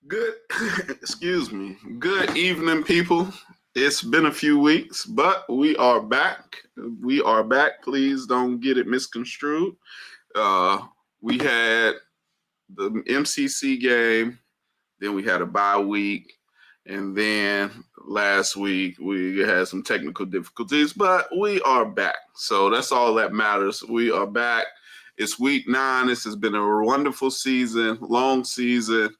Good, excuse me. Good evening, people. It's been a few weeks, but we are back. We are back. Please don't get it misconstrued. Uh, we had the MCC game, then we had a bye week, and then last week we had some technical difficulties, but we are back. So that's all that matters. We are back. It's week 9. This has been a wonderful season, long season.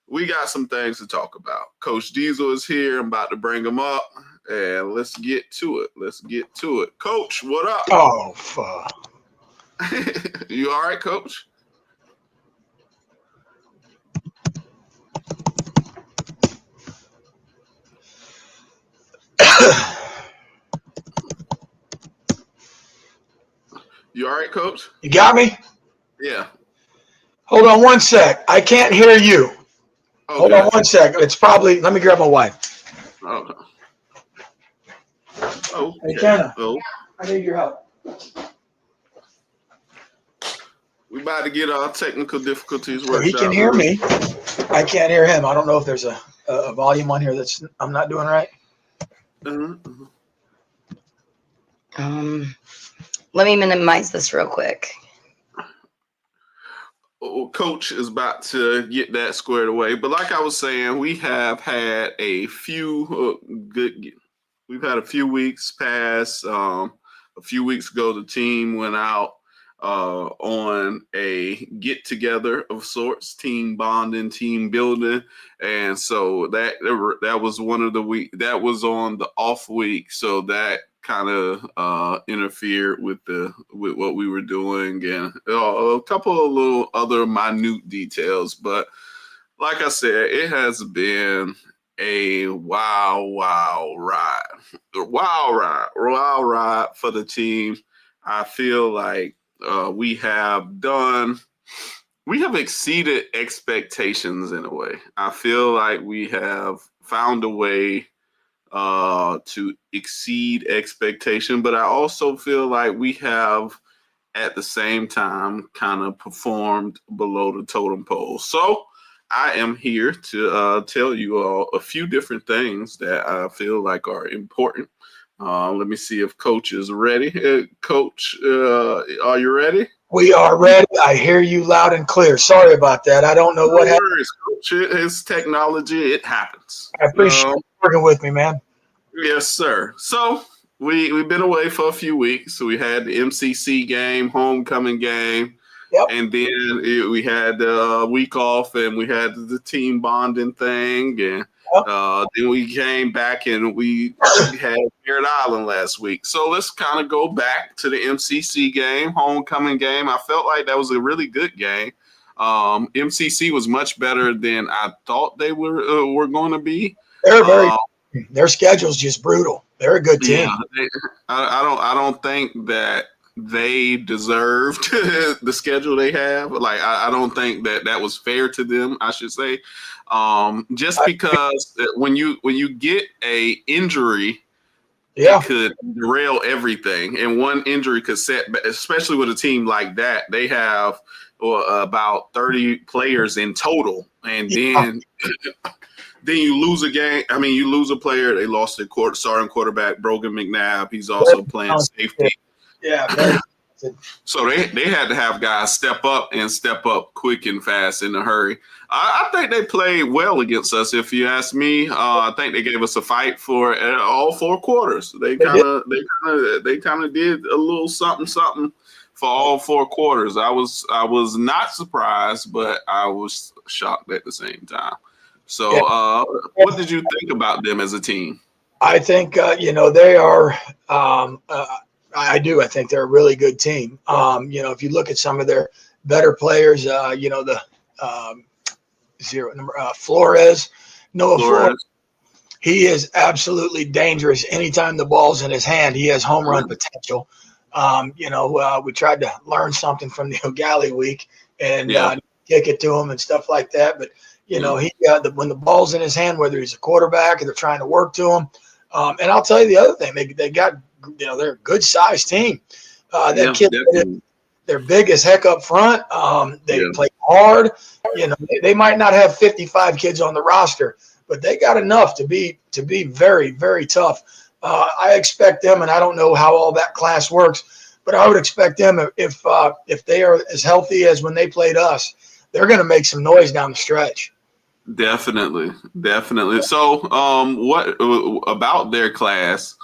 We got some things to talk about. Coach Diesel is here. I'm about to bring him up, and let's get to it. Coach, what up? Oh, fuck. You all right, Coach? You all right, Coach? You got me? Yeah. Hold on one sec. I can't hear you. Okay. Hold on one sec. It's probably, let me grab my wife. Okay. Oh. Hey, Kenna. Oh. I need your help. We about to get our technical difficulties worked out. He can hear me. I can't hear him. I don't know if there's a volume on here that's I'm not doing right. Mm-hmm. Let me minimize this real quick. Coach is about to get that squared away, but like I was saying, we have had a few we've had a few weeks pass. A few weeks ago, the team went out on a get together of sorts, team bonding, team building, and so that was one of the week that was on the off week, so that kind of interfered with what we were doing, and a couple of little other minute details. But like I said, it has been a wild ride for the team. I feel like we have exceeded expectations in a way. I feel like we have found a way to exceed expectation, but I also feel like we have at the same time kind of performed below the totem pole. So I am here to tell you all a few different things that I feel like are important. Let me see if Coach is ready. Coach, are you ready? We are ready. I hear you loud and clear. Sorry about that. I don't know what happened. Coach. It's technology. It happens. I appreciate you working with me, man. Yes, sir. So we've been away for a few weeks. So we had the MCC game, homecoming game. Yep. And then we had a week off, and we had the team bonding thing. And then we came back, and we had Merritt Island last week. So let's kind of go back to the MCC game, homecoming game. I felt like that was a really good game. MCC was much better than I thought they were going to be. They're very. Their schedule's just brutal. They're a good team. Yeah, I don't think that they deserved the schedule they have. Like I don't think that was fair to them, I should say. Just because when you get a injury, it could derail everything, and one injury could set, especially with a team like that. They have about 30 players in total, and then. Then you lose a game. I mean, you lose a player. They lost their starting quarterback, Brogan McNabb. He's also playing safety. Yeah. So they had to have guys step up quick and fast in a hurry. I think they played well against us. If you ask me, I think they gave us a fight for all 4 quarters. They kind of did a little something for all 4 quarters. I was not surprised, but I was shocked at the same time. So, what did you think about them as a team? I think, they are, I do. I think they're a really good team. If you look at some of their better players, the Flores, Noah Flores, he is absolutely dangerous. Anytime the ball's in his hand, he has home run potential. We tried to learn something from the O'Galley week and kick it to him and stuff like that. But he when the ball's in his hand, whether he's a quarterback or they're trying to work to him. And I'll tell you the other thing, they got, they're a good sized team. That kid, they're big as heck up front. They play hard. They might not have 55 kids on the roster, but they got enough to be very, very tough. I expect them, and I don't know how all that class works, but I would expect them if they are as healthy as when they played us, they're going to make some noise down the stretch. Definitely. So, what about their class?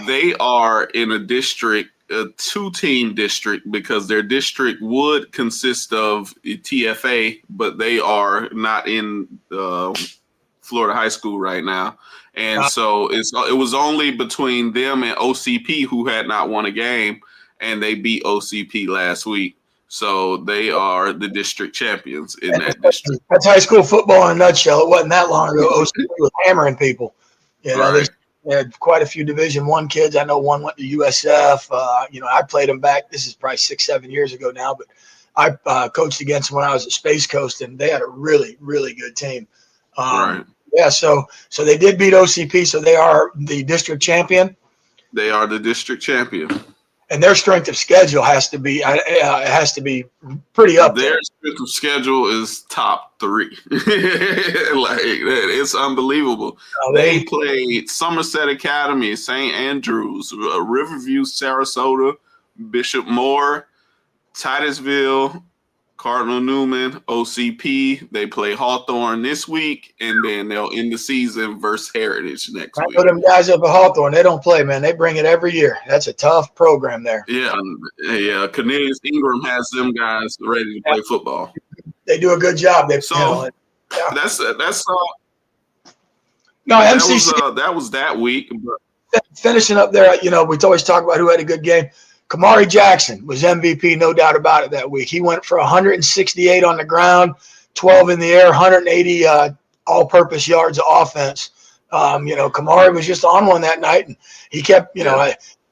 They are in a district, a 2-team district, because their district would consist of TFA, but they are not in Florida high school right now. And so it was only between them and OCP, who had not won a game, and they beat OCP last week. So they are the district champions in that district. That's high school football in a nutshell. It wasn't that long ago. OCP was hammering people. Right. They had quite a few Division I kids. I know one went to USF. I played them back. This is probably 6-7 years ago now, but I coached against them when I was at Space Coast, and they had a really, really good team. Right. Yeah, so they did beat OCP, so they are the district champion. They are the district champion. And their strength of schedule has to be pretty up there. Their strength of schedule is top 3. Like, it's unbelievable. They played Somerset Academy, St. Andrews, Riverview, Sarasota, Bishop Moore, Titusville, Cardinal Newman, OCP. They play Hawthorne this week, and then they'll end the season versus Heritage next week. I know them guys up at Hawthorne. They don't play, man. They bring it every year. That's a tough program there. Yeah. Cornelius Ingram has them guys ready to play football. They do a good job. That's no, MCC. That was that week. But finishing up there, we always talk about who had a good game. Kamari Jackson was MVP, no doubt about it, that week. He went for 168 on the ground, 12 in the air, 180 all-purpose yards of offense. Kamari was just on one that night, and he kept,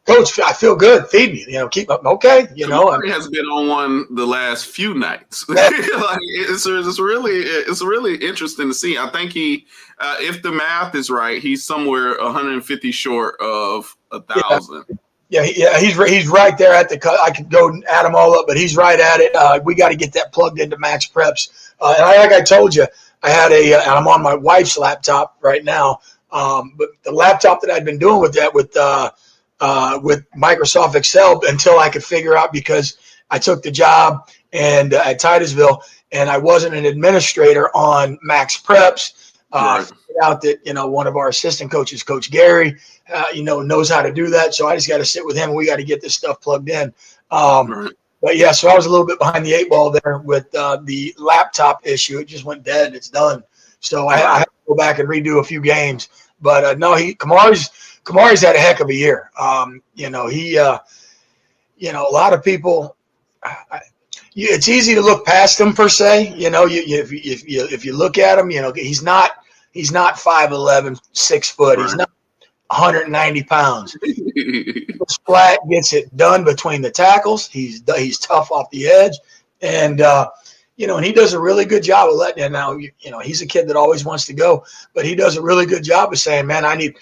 Coach, I feel good. Feed me. Keep up. Okay. Kamari has been on one the last few nights. It's really interesting to see. I think he, if the math is right, he's somewhere 150 short of 1,000. Yeah, he's right there at the cut. I could go and add them all up, but he's right at it. We got to get that plugged into Max Preps. And like I told you, I had and I'm on my wife's laptop right now. But the laptop that I'd been doing with that with Microsoft Excel until I could figure out, because I took the job and at Titusville, and I wasn't an administrator on Max Preps. I figured out that one of our assistant coaches, Coach Gary, knows how to do that. So I just got to sit with him, and we got to get this stuff plugged in. But yeah, so I was a little bit behind the 8 ball there with the laptop issue. It just went dead. It's done. So I had to go back and redo a few games. But no, Kamari's had a heck of a year. A lot of people. It's easy to look past him per se. If you look at him, he's not 5'11", 6 foot. He's not 190 pounds. He's flat, gets it done between the tackles. He's tough off the edge, and and he does a really good job of letting. And now he's a kid that always wants to go, but he does a really good job of saying, "Man, I need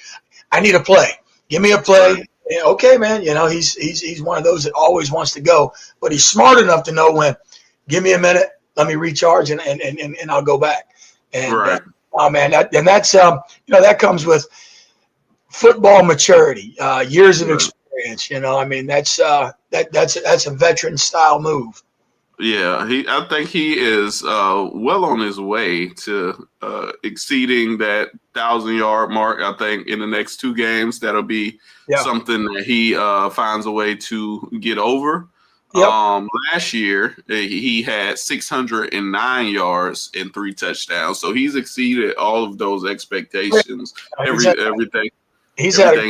a play. Give me a play." Yeah, okay, man. He's one of those that always wants to go, but he's smart enough to know when. Give me a minute. Let me recharge, and I'll go back. And man, that's that comes with football maturity, years of experience. That's a veteran style move. Yeah, I think he is well on his way to exceeding that 1,000-yard mark. I think in the next 2 games, that'll be something that he finds a way to get over. Yep. Last year, he had 609 yards and 3 touchdowns. So he's exceeded all of those expectations. Everything he's done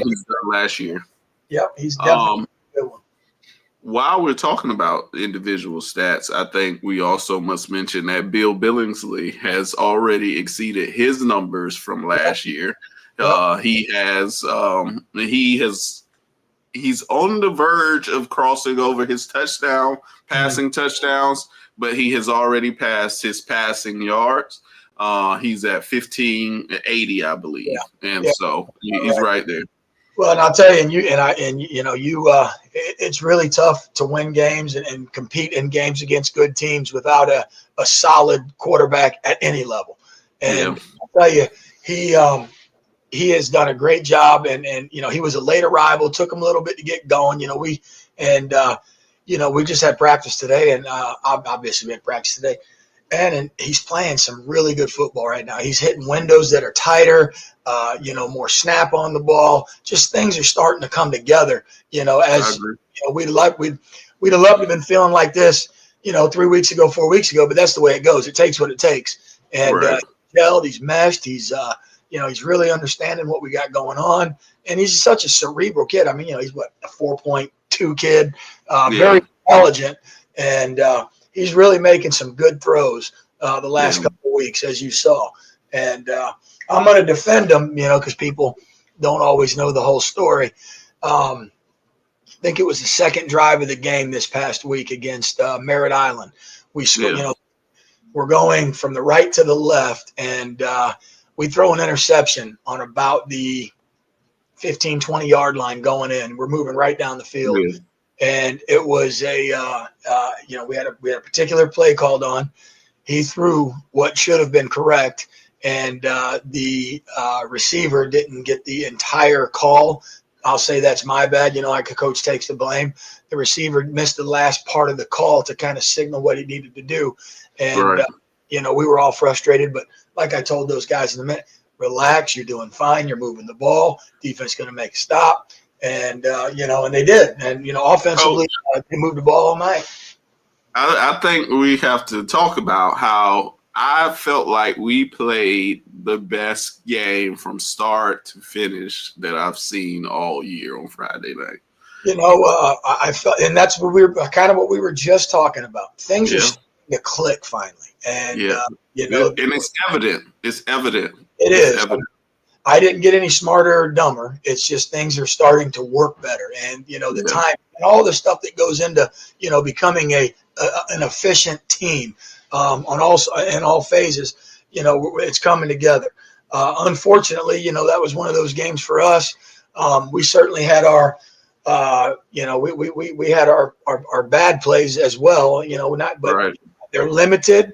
last year. Yep, he's definitely a good one. While we're talking about individual stats, I think we also must mention that Bill Billingsley has already exceeded his numbers from last year. He's on the verge of crossing over his passing touchdowns, but he has already passed his passing yards. He's at 1,580, I believe. So he's right there. Well, and I'll tell you, it's really tough to win games and compete in games against good teams without a solid quarterback at any level. And I'll tell you, he has done a great job. And he was a late arrival, took him a little bit to get going. We just had practice today, and obviously we had practice today. And he's playing some really good football right now. He's hitting windows that are tighter, more snap on the ball. Just things are starting to come together. We'd have loved to have been feeling like this, 3 weeks ago, 4 weeks ago. But that's the way it goes. It takes what it takes. And he's meshed. He's really understanding what we got going on. And he's such a cerebral kid. I mean, he's a 4.2 kid, very intelligent, and he's really making some good throws the last couple of weeks, as you saw. And I'm going to defend him, because people don't always know the whole story. I think it was the second drive of the game this past week against Merritt Island. We scored, we're going from the right to the left, and we throw an interception on about the 15, 20-yard line going in. We're moving right down the field. Yeah. And it was we had a particular play called on. He threw what should have been correct, and the receiver didn't get the entire call. I'll say that's my bad. Like a coach takes the blame. The receiver missed the last part of the call to kind of signal what he needed to do. And, we were all frustrated. But like I told those guys in a minute, relax, you're doing fine. You're moving the ball. Defense going to make a stop. And, and they did. And, offensively, they moved the ball all night. I think we have to talk about how I felt like we played the best game from start to finish that I've seen all year on Friday night. I felt, and that's what what we were just talking about. Things are starting to click finally. And, and it's evident. It's evident. It is. Evident. I didn't get any smarter or dumber. It's just things are starting to work better. And, the time and all the stuff that goes into, becoming an efficient team in all phases, it's coming together. Unfortunately, that was one of those games for us. We certainly had our, we had our bad plays as well, but they're limited.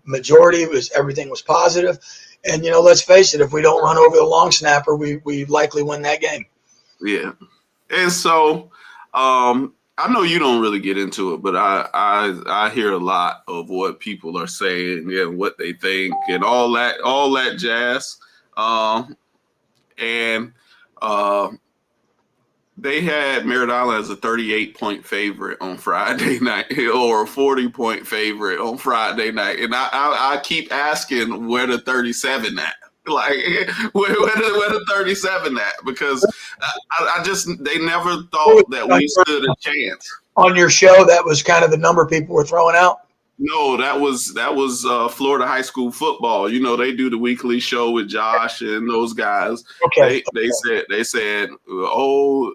Majority everything was positive. And, let's face it, if we don't run over the long snapper, we likely win that game. Yeah. And so I know you don't really get into it, but I hear a lot of what people are saying and what they think and all that jazz. They had Merritt Island as a 38-point favorite on Friday night or a 40-point favorite on Friday night. And I keep asking where the 37 at? Like, where the 37 at? Because they never thought that we stood a chance. On your show, that was kind of the number people were throwing out? No, that was Florida high school football. They do the weekly show with Josh and those guys. Okay. They said, oh,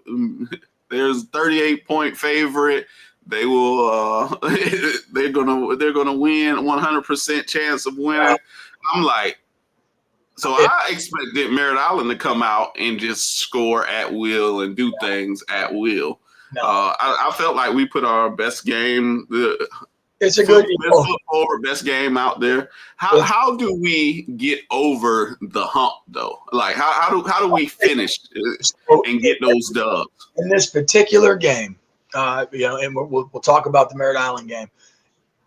there's a 38-point favorite. They will they're gonna win, 100% chance of winning. Wow. I'm like, so I expected Merritt Island to come out and just score at will and do things at will. No. I felt like we put our best game. It's a good best game out there. How do we get over the hump though? Like how do we finish and get those dubs? In this particular game, and we'll talk about the Merritt Island game.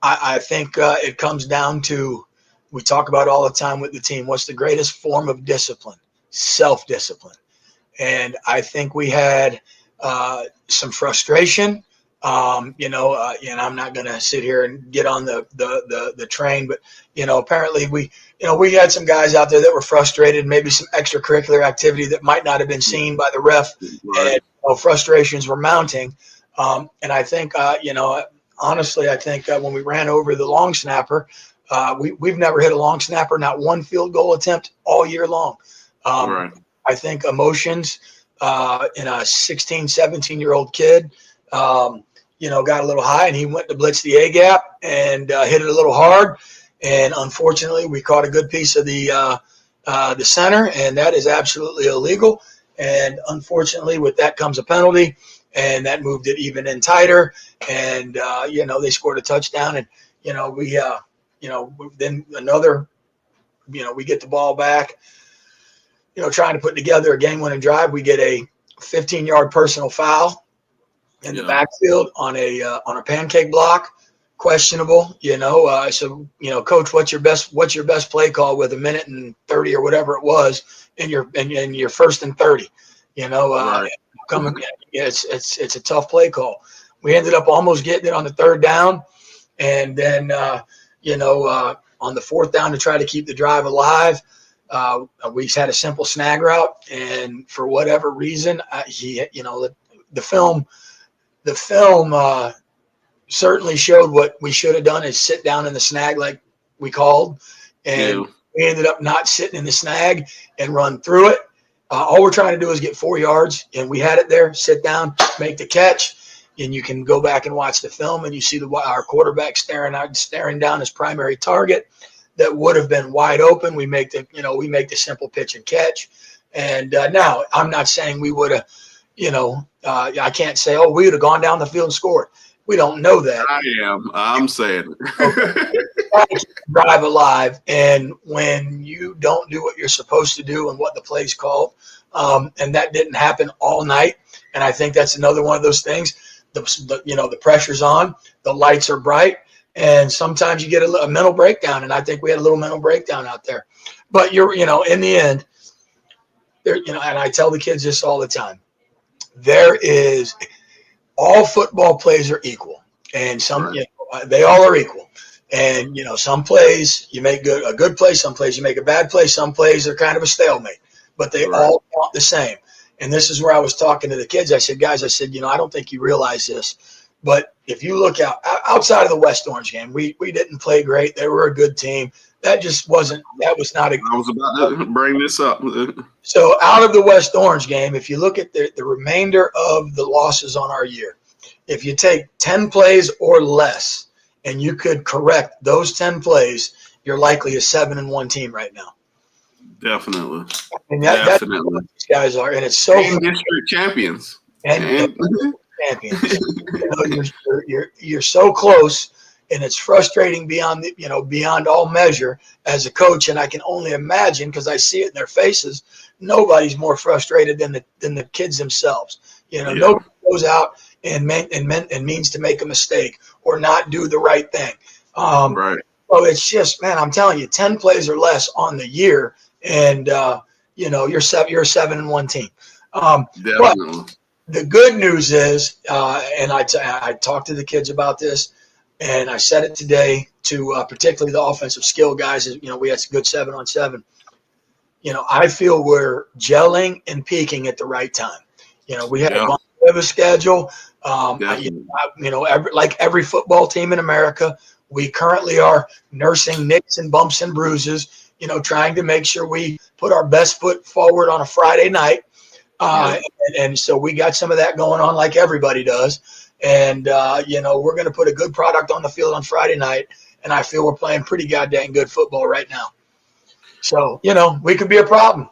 I think it comes down to, we talk about all the time with the team, what's the greatest form of discipline? Self-discipline. And I think we had some frustration. And I'm not going to sit here and get on the train, but, apparently we had some guys out there that were frustrated, maybe some extracurricular activity that might not have been seen by the ref. Right. And frustrations were mounting. And I think, honestly, I think when we ran over the long snapper, we've never hit a long snapper, not one field goal attempt all year long. Right. I think emotions in a 16, 17-year-old kid, got a little high, and he went to blitz the A gap and hit it a little hard. And unfortunately, we caught a good piece of the center, and that is absolutely illegal. And unfortunately, with that comes a penalty, and that moved it even in tighter. And they scored a touchdown, and then another. We get the ball back. Trying to put together a game-winning drive, we get a 15-yard personal foul in the backfield on a pancake block. Questionable, so coach, what's your best play call with 1:30 or whatever it was in your 1st and 30? Right. Coming, it's a tough play call. We ended up almost getting it on the 3rd down, and then on the 4th down to try to keep the drive alive, we had a simple snag route, and for whatever reason, the film certainly showed what we should have done is sit down in the snag like we called, and we ended up not sitting in the snag and run through it. All we're trying to do is get 4 yards, and we had it there, sit down, make the catch, and you can go back and watch the film, and you see our quarterback staring down his primary target that would have been wide open. We make the simple pitch and catch. And now I'm not saying we would have, I can't say, we would have gone down the field and scored. We don't know that. I'm saying drive alive, and when you don't do what you're supposed to do and what the play's called, and that didn't happen all night. And I think that's another one of those things. The pressure's on, the lights are bright, and sometimes you get a mental breakdown. And I think we had a little mental breakdown out there. But in the end, and I tell the kids this all the time. All football plays are equal, and they all are equal. And some plays you make a good play, some plays you make a bad play, some plays are kind of a stalemate, but they all count the same. And this is where I was talking to the kids. I said, guys, I don't think you realize this, but if you look outside of the West Orange game, we didn't play great. They were a good team. That was not a. I was about to bring this up. So out of the West Orange game, if you look at the remainder of the losses on our year, if you take 10 plays or less and you could correct those 10 plays, you're likely a 7-1 team right now. Definitely. And that's what these guys are. And it's so district champions. And champions. You're so close. And it's frustrating beyond all measure as a coach. And I can only imagine, because I see it in their faces, nobody's more frustrated than the kids themselves. Nobody goes out and means to make a mistake or not do the right thing. Right. So it's just, man, I'm telling you, 10 plays or less on the year, and you're a 7-1 team. Definitely. But the good news is, and I talked to the kids about this. And I said it today to particularly the offensive skill guys. We had a good 7-on-7. I feel we're gelling and peaking at the right time. We had a bit of a schedule. Like every football team in America, we currently are nursing nicks and bumps and bruises. Trying to make sure we put our best foot forward on a Friday night. And so we got some of that going on, like everybody does. And, we're going to put a good product on the field on Friday night, and I feel we're playing pretty goddamn good football right now. So, we could be a problem.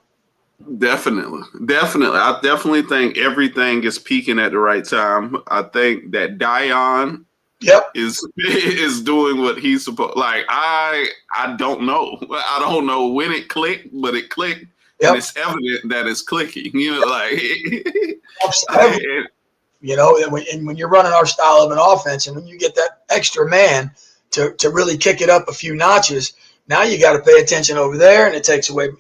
Definitely. I definitely think everything is peaking at the right time. I think that Dion is doing what he's supposed. Like, I don't know. I don't know when it clicked, but it clicked, and it's evident that it's clicking. And when you're running our style of an offense, and when you get that extra man to really kick it up a few notches, now you got to pay attention over there, and it takes away.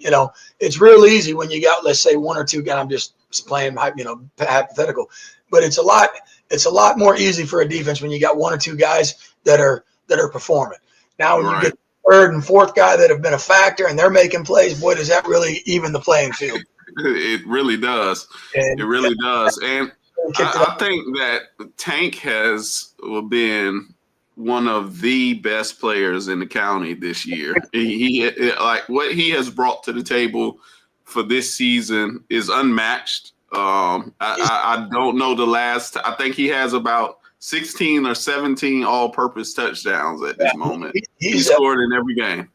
It's real easy when you got, let's say, 1 or 2 guys. I'm just playing, hypothetical, but it's a lot more easy for a defense when you got 1 or 2 guys that are performing. Now when you get the 3rd and 4th guy that have been a factor and they're making plays, boy, does that really even the playing field? It really does. It really does, and. I think that Tank has been one of the best players in the county this year. He like what he has brought to the table for this season is unmatched. I don't know the last. I think he has about 16 or 17 all-purpose touchdowns at this moment. He scored in every game.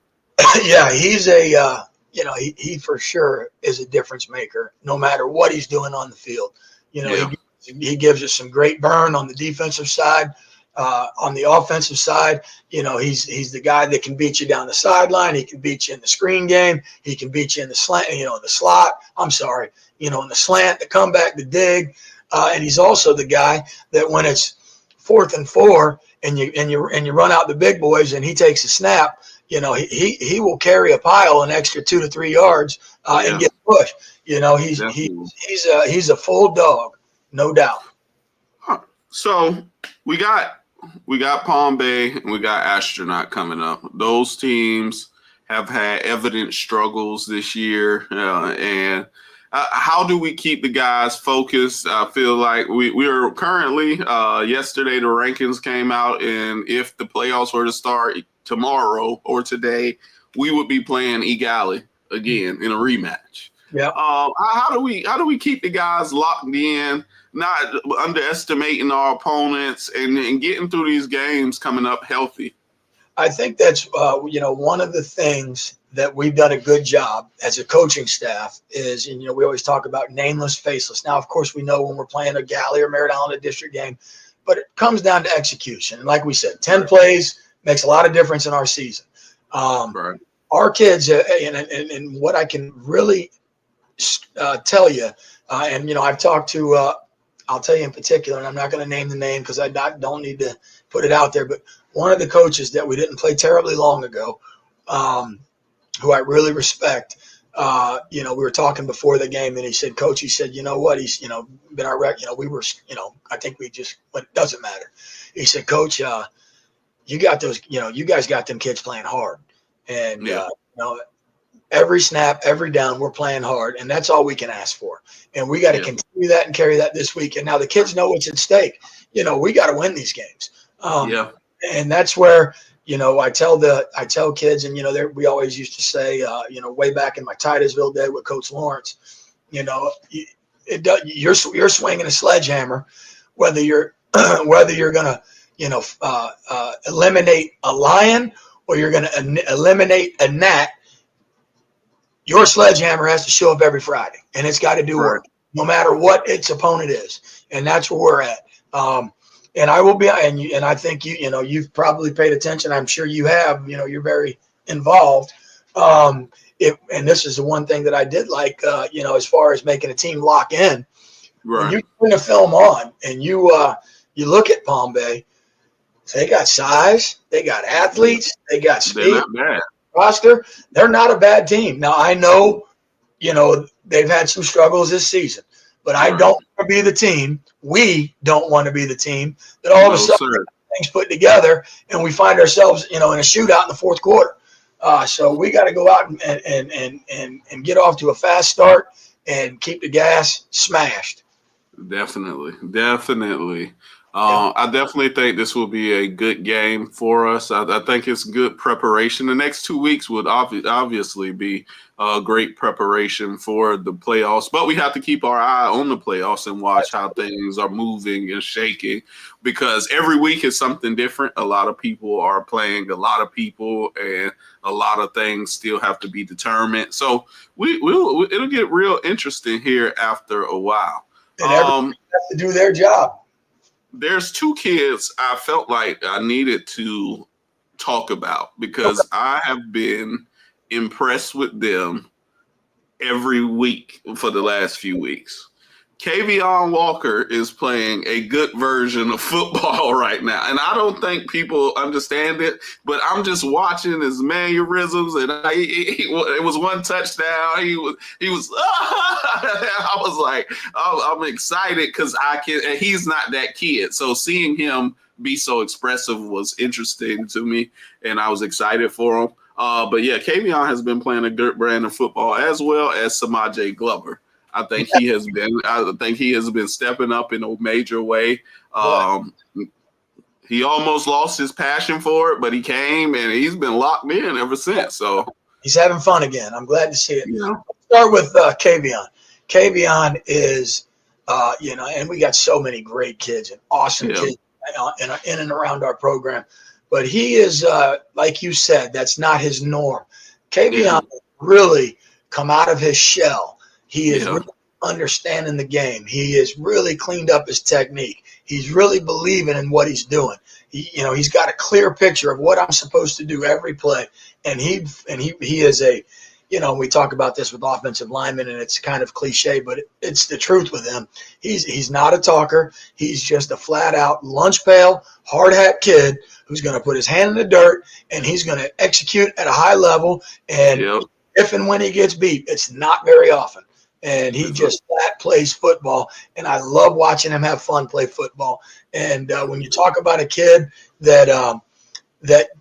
Yeah, he's a he for sure is a difference maker no matter what he's doing on the field. He gives us some great burn on the defensive side. On the offensive side, he's the guy that can beat you down the sideline. He can beat you in the screen game. He can beat you in the slant, in the slot. I'm sorry, in the slant, the comeback, the dig. And he's also the guy that when it's 4th and 4 and you run out the big boys and he takes a snap, he will carry a pile an extra 2 to 3 yards and get pushed. He's a full dog, no doubt. So we got Palm Bay and we got Astronaut coming up. Those teams have had evident struggles this year, and how do we keep the guys focused? I feel like we are currently, yesterday the rankings came out, and if the playoffs were to start tomorrow or today, we would be playing Egali again in a rematch. Yeah. How do we keep the guys locked in, not underestimating our opponents, and getting through these games coming up healthy? I think that's one of the things that we've done a good job as a coaching staff is, and we always talk about nameless, faceless. Now, of course, we know when we're playing a Galley or Merritt Island, a district game, but it comes down to execution. And like we said, 10 plays makes a lot of difference in our season. Right. Our kids, and what I can really tell you, and I've talked to, I'll tell you in particular, and I'm not going to name the name because I don't need to put it out there, but one of the coaches that we didn't play terribly long ago, who I really respect, we were talking before the game, and he said, Coach, he said, you know what, he's, been our rec, we were, I think we just, but it doesn't matter. He said, Coach, you got those, you guys got them kids playing hard. And, every snap, every down, we're playing hard, and that's all we can ask for. And we got to continue that and carry that this week. And now the kids know what's at stake. We got to win these games. And that's where, I tell kids, and we always used to say, way back in my Titusville day with Coach Lawrence, you're swinging a sledgehammer, whether you're gonna eliminate a lion or you're gonna eliminate a gnat. Your sledgehammer has to show up every Friday, and it's got to do work, no matter what its opponent is, and that's where we're at. And I will be, and I think you've probably paid attention. I'm sure you have. You're very involved. And this is the one thing that I did like. As far as making a team lock in, when you bring a film on and you look at Palm Bay, they got size, they got athletes, they got speed. They're not bad. Roster, they're not a bad team. Now I know, they've had some struggles this season, but I don't want to be the team. We don't want to be the team that all of a sudden things put together and we find ourselves, in a shootout in the fourth quarter. So we got to go out and get off to a fast start and keep the gas smashed. Definitely. I definitely think this will be a good game for us. I think it's good preparation. The next 2 weeks would obviously be a great preparation for the playoffs, but we have to keep our eye on the playoffs and watch how things are moving and shaking, because every week is something different. A lot of people are playing a lot of people, and a lot of things still have to be determined. So it'll get real interesting here after a while. And everyone has to do their job. There's 2 kids I felt like I needed to talk about because I have been impressed with them every week for the last few weeks. Kavion Walker is playing a good version of football right now. And I don't think people understand it, but I'm just watching his mannerisms, and it was one touchdown. He was I was like, I'm excited because and he's not that kid. So seeing him be so expressive was interesting to me, and I was excited for him. But yeah, Kavion has been playing a good brand of football, as well as Samaje Glover. I think he has been stepping up in a major way. He almost lost his passion for it, but he came and he's been locked in ever since. So he's having fun again. I'm glad to see it. Let's start with Kavion. Kavion is, and we got so many great kids and awesome kids in and around our program. But he is, like you said, that's not his norm. Kavion really come out of his shell. He is Yeah. really understanding the game. He has really cleaned up his technique. He's really believing in what he's doing. He's got a clear picture of what I'm supposed to do every play. And he is a, we talk about this with offensive linemen, and it's kind of cliche, but it's the truth with him. He's not a talker. He's just a flat out lunch pail, hard hat kid who's going to put his hand in the dirt, and he's going to execute at a high level. And if and when he gets beat, it's not very often. And he just flat plays football, and I love watching him have fun play football. And when you talk about a kid that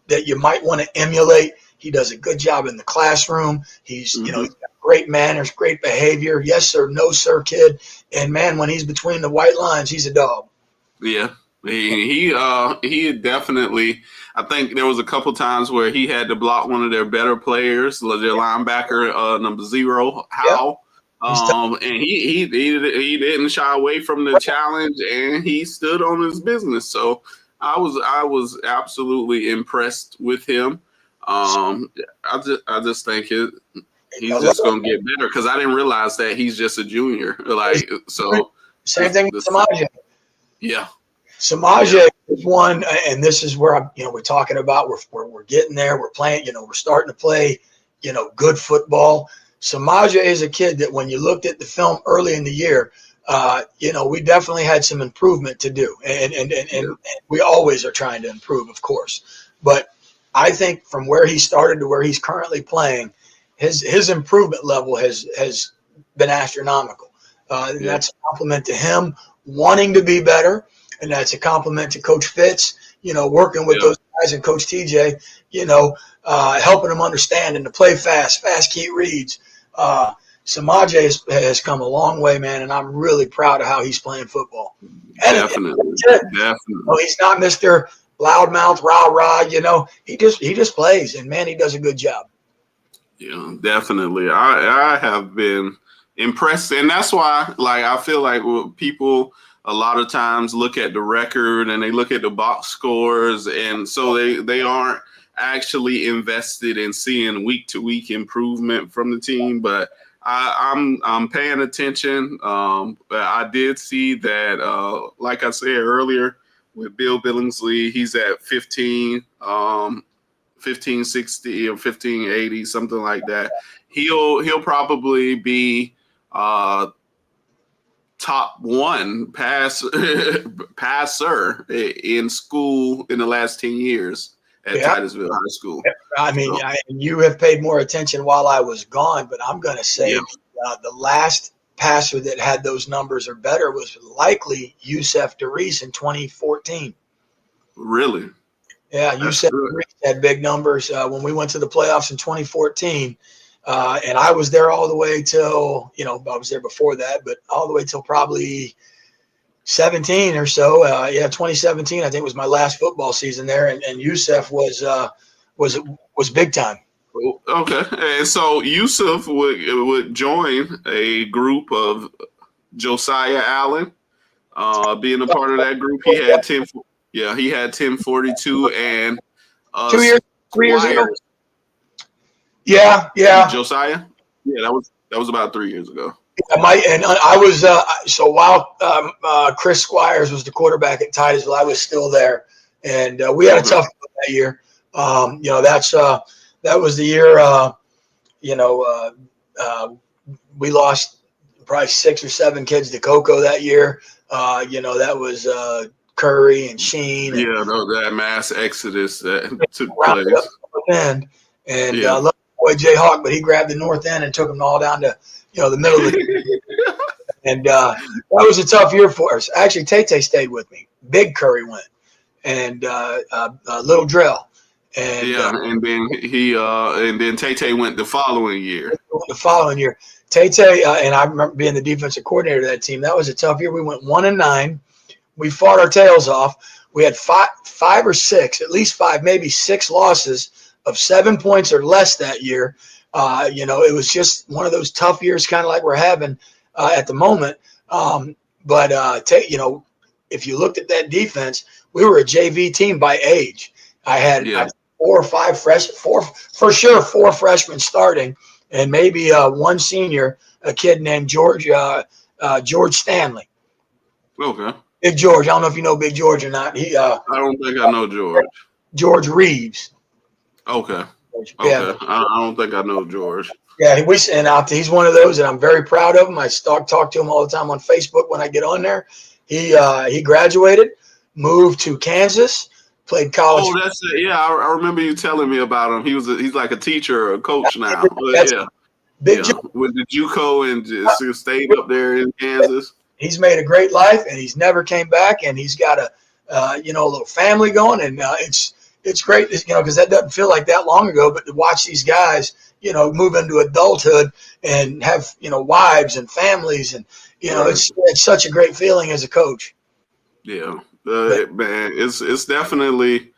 you might want to emulate, he does a good job in the classroom. He's he's got great manners, great behavior. Yes sir, no sir, kid. And man, when he's between the white lines, he's a dog. Yeah, he definitely. I think there was a couple times where he had to block one of their better players, their linebacker, number 0, Howell. And he didn't shy away from the challenge, and he stood on his business. So I was absolutely impressed with him. I just think he's just gonna get better, because I didn't realize that he's just a junior. Same thing with Samaje. Yeah, Samaje is one, and this is where we're talking about we're getting there. We're playing. We're starting to play. Good football. Samaje is a kid that when you looked at the film early in the year, we definitely had some improvement to do, and we always are trying to improve, of course. But I think from where he started to where he's currently playing, his improvement level has been astronomical. And that's a compliment to him wanting to be better, and that's a compliment to Coach Fitz, working with those guys, and Coach TJ, helping them understand and to play fast key reads. Samaje has come a long way, man, and I'm really proud of how he's playing football. Definitely. He's not Mr. Loudmouth, rah. He just plays, and man, he does a good job. Yeah, definitely. I have been impressed, and that's why, I feel like people a lot of times look at the record and they look at the box scores, and so they aren't actually invested in seeing week-to-week improvement from the team. But I'm paying attention. I did see that, like I said earlier, with Bill Billingsley, he's at 1560 or 1580, something like that. He'll probably be top 1 passer in school in the last 10 years at Titusville High School. I mean, you have paid more attention while I was gone, but I'm going to say the last passer that had those numbers or better was likely Yusef Darius in 2014. Really? Yeah, Yusef Darius had big numbers when we went to the playoffs in 2014. And I was there all the way till, I was there before that, but all the way till probably 17 or so. 2017, I think, was my last football season there. And Yusef was big time. Okay. And so Yusuf would join a group of Josiah Allen, being a part of that group. He had 1042 and 3 years ago. Yeah. Josiah? Yeah, that was about 3 years ago. I was so while Chris Squires was the quarterback at Titusville, I was still there, and we had a tough that year. That was the year. We lost probably 6 or 7 kids to Cocoa that year. That was Curry and Sheen. That mass exodus that took place. And I love boy Jay Hawk, but he grabbed the north end and took them all down to the middle of the and that was a tough year for us. Actually, Tay stayed with me. Big Curry went, and Little Drill, and and then Tay went the following year. Tay and I remember being the defensive coordinator of that team. That was a tough year. We went 1-9. We fought our tails off. We had 5 or 6, at least 5, maybe 6 losses of 7 points or less that year. It was just one of those tough years, kind of like we're having at the moment. But if you looked at that defense, we were a JV team by age. I had 4 or 5 freshmen, 4 freshmen starting, and maybe one senior, a kid named George Stanley. Okay. Big George. I don't know if you know Big George or not. I don't think I know George. George Reeves. Okay. Yeah. Okay. I don't think I know George. Yeah, he's one of those, and I'm very proud of him. I talk to him all the time on Facebook when I get on there. He graduated, moved to Kansas, played college. Oh, that's it. Yeah, I remember you telling me about him. He's like a teacher or a coach now. That's Yeah. Big Yeah. With the JUCO and just stayed up there in Kansas. He's made a great life, and he's never came back, and he's got a a little family going, and it's great, because that doesn't feel like that long ago. But to watch these guys, move into adulthood and have wives and families, and Right. it's such a great feeling as a coach. Yeah, man, it's definitely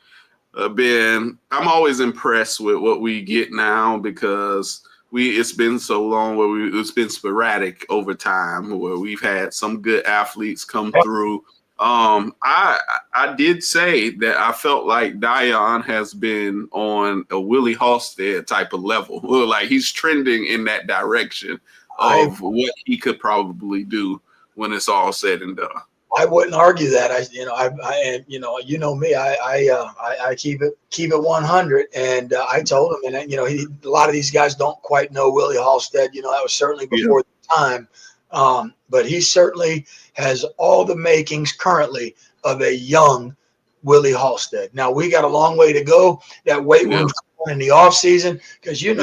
been. I'm always impressed with what we get now because it's been so long where it's been sporadic over time where we've had some good athletes come through. I did say that I felt like Dion has been on a Willie Halstead type of level. Like he's trending in that direction of what he could probably do when it's all said and done. I wouldn't argue that. Me. I keep it 100, and I told him, and a lot of these guys don't quite know Willie Halstead. That was certainly before the time, but he certainly has all the makings currently of a young Willie Halstead. Now we got a long way to go. That weight room in the off season, because you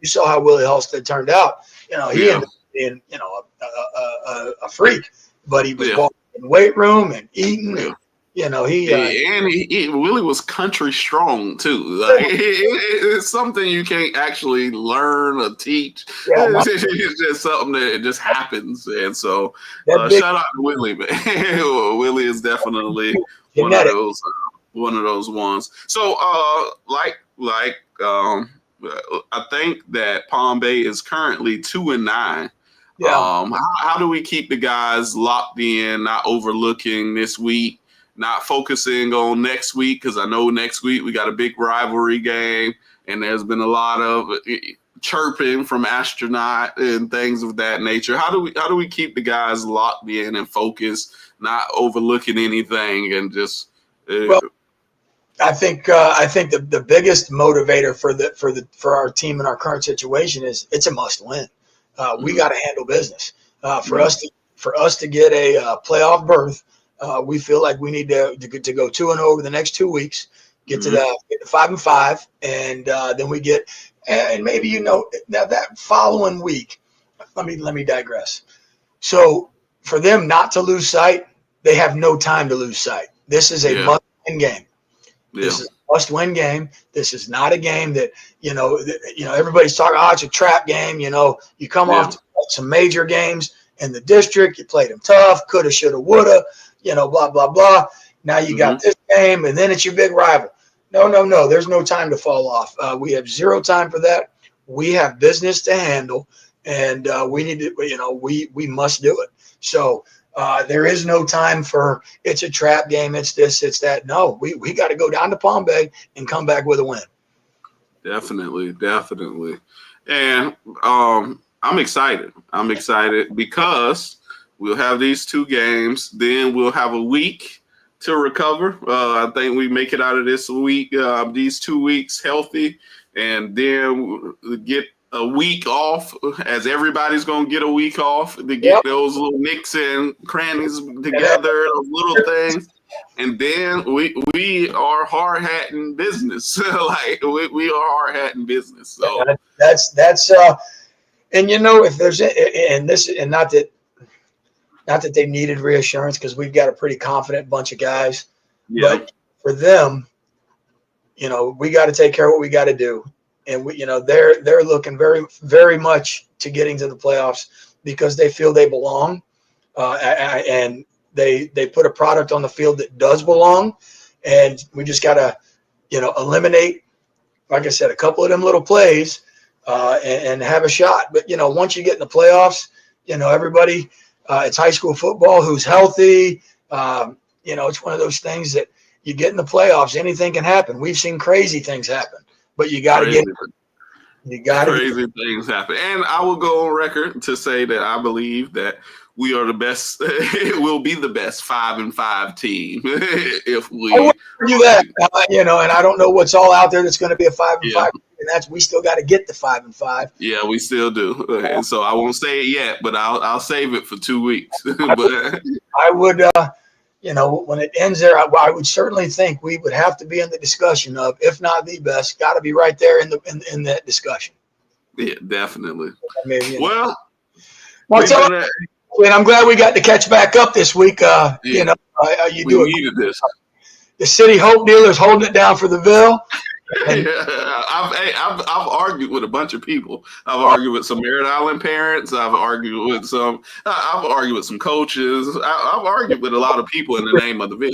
saw how Willie Halstead turned out. He ended up being a freak, but he was walking in the weight room and eating. And, Willie was country strong too. Like it's something you can't actually learn or teach. It's just something that just happens. And so, shout out to Willie, man. Willie is definitely one of those ones. So, I think that Palm Bay is currently 2-9. Yeah. How do we keep the guys locked in, not overlooking this week? Not focusing on next week, because I know next week we got a big rivalry game, and there's been a lot of chirping from Astronaut and things of that nature. How do we keep the guys locked in and focused, not overlooking anything, and just? I think the biggest motivator for our team in our current situation is it's a must win. We got to handle business. For us to get a playoff berth. We feel like we need to go 2-0 over the next 2 weeks, get to 5-5, and then we get, and maybe now that following week. Let me digress. So for them not to lose sight, they have no time to lose sight. This is a must-win game. This is a must-win game. This is not a game that everybody's talking. Oh, it's a trap game. You come off to some major games in the district. You played them tough. Coulda, shoulda, woulda. Blah, blah, blah. Now you got this game, and then it's your big rival. No. There's no time to fall off. We have zero time for that. We have business to handle, and we need to, we must do it. So there is no time for it's a trap game, it's this, it's that. No, we got to go down to Palm Bay and come back with a win. Definitely. And I'm excited. Because we'll have these 2 games. Then we'll have a week to recover. I think we make it out of this week, these 2 weeks healthy, and then we'll get a week off, as everybody's going to get a week off to get those little nicks and crannies together, those little things. And then we are hard hat in business. Like we are hard hat in business. So that's and if there's and not that they needed reassurance, because we've got a pretty confident bunch of guys. But for them, we got to take care of what we got to do. And they're looking very, very much to getting to the playoffs because they feel they belong. And they put a product on the field that does belong. And we just got to, eliminate, like I said, a couple of them little plays and have a shot. But, once you get in the playoffs, everybody, it's high school football, who's healthy. It's one of those things that you get in the playoffs, anything can happen. We've seen crazy things happen, but you got to get You got Crazy things happen. And I will go on record to say that I believe that we are the best. It will be the best 5-5 team if we. I would argue that, and I don't know what's all out there that's going to be a 5-5, Yeah. and we still got to get the 5-5. Yeah, we still do. And so I won't say it yet, but I'll save it for 2 weeks. But I would, when it ends there, I would certainly think we would have to be in the discussion of, if not the best, got to be right there in that discussion. yeah, definitely. Maybe, Well, and I'm glad we got to catch back up this week. we needed this. The City Hope dealers holding it down for the Ville. I've argued with a bunch of people. I've argued with some Merritt Island parents. I've argued with some coaches. I've argued with a lot of people in the name of the Ville.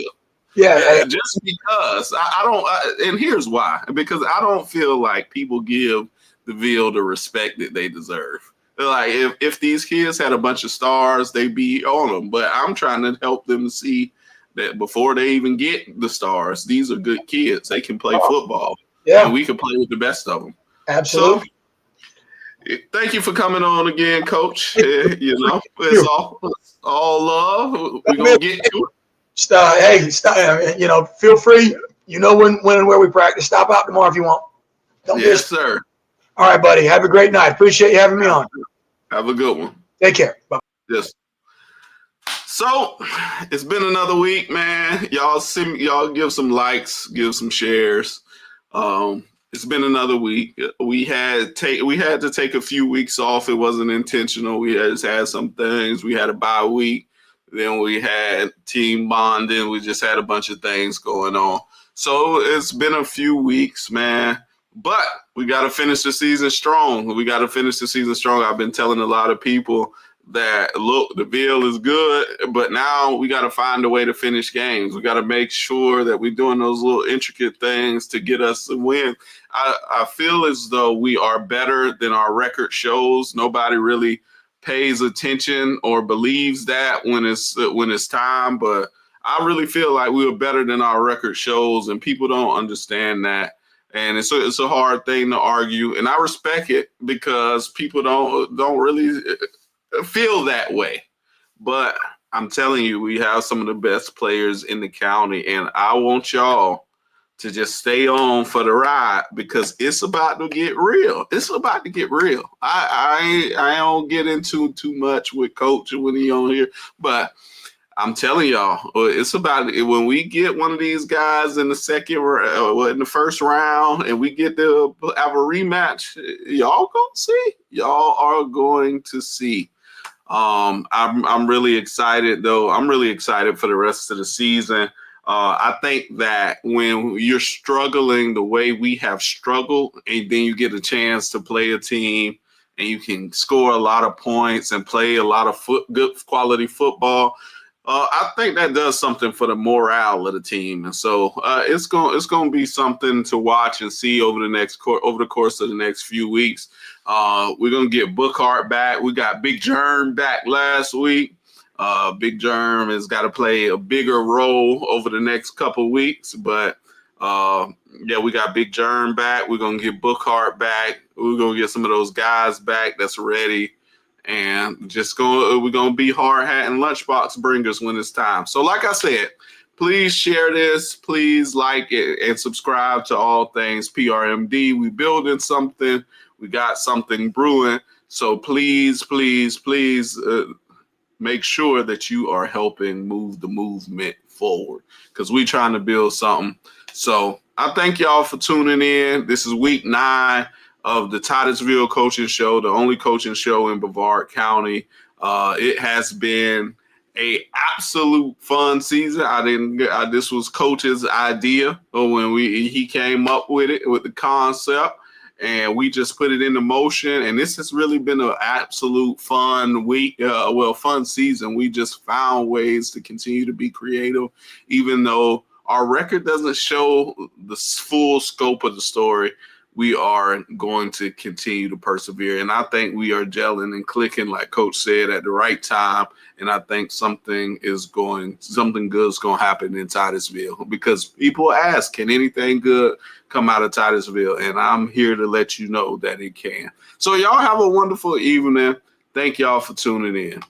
Yeah, just because I don't. And here's why: because I don't feel like people give the Ville the respect that they deserve. Like if these kids had a bunch of stars, they'd be on them. But I'm trying to help them see that before they even get the stars, these are good kids. They can play football. Yeah, and we can play with the best of them. Absolutely. So, thank you for coming on again, Coach. It's all love. We're gonna get to it. Feel free. When and where we practice. Stop out tomorrow if you want. Yes, sir. All right, buddy. Have a great night. Appreciate you having me on. Have a good one. Take care. Bye. Yes. So it's been another week, man. Y'all give some likes, give some shares. It's been another week. We had to take a few weeks off. It wasn't intentional. We just had some things. We had a bye week. Then we had team bonding. We just had a bunch of things going on. So it's been a few weeks, man. But we got to finish the season strong. I've been telling a lot of people that, look, the Ville is good, but now we got to find a way to finish games. We got to make sure that we're doing those little intricate things to get us to win. I feel as though we are better than our record shows. Nobody really pays attention or believes that when it's time, but I really feel like we were better than our record shows, and people don't understand that. And it's a hard thing to argue, and I respect it because people don't really feel that way. But I'm telling you, we have some of the best players in the county, and I want y'all to just stay on for the ride because it's about to get real. I don't get into too much with Coach when he on here, but I'm telling y'all, it's about when we get one of these guys in the in the first round, and we get to have a rematch. Y'all gonna see. Y'all are going to see. I'm really excited though. I'm really excited for the rest of the season. I think that when you're struggling the way we have struggled, and then you get a chance to play a team, and you can score a lot of points and play a lot of good quality football. I think that does something for the morale of the team, and so it's going to be something to watch and see over the course of the next few weeks. We're going to get Bookhart back. We got Big Germ back last week. Big Germ has got to play a bigger role over the next couple of weeks, but we got Big Germ back. We're going to get Bookhart back. We're going to get some of those guys back that's ready. And we're going to be hard hat and lunchbox bringers when it's time. So like I said, please share this. Please like it and subscribe to All Things PRMD. We building something. We got something brewing. So please, please, please make sure that you are helping move the movement forward because we're trying to build something. So I thank y'all for tuning in. This is week 9 of the TItusville Coaching Show, the only coaching show in Brevard County. It has been a absolute fun season. This was Coach's idea when he came up with the concept, and we just put it into motion. And this has really been an absolute fun week, fun season. We just found ways to continue to be creative, even though our record doesn't show the full scope of the story. we are going to continue to persevere. And I think we are gelling and clicking, like Coach said, at the right time. And I think something good is going to happen in Titusville, because people ask, can anything good come out of Titusville? And I'm here to let you know that it can. So y'all have a wonderful evening. Thank y'all for tuning in.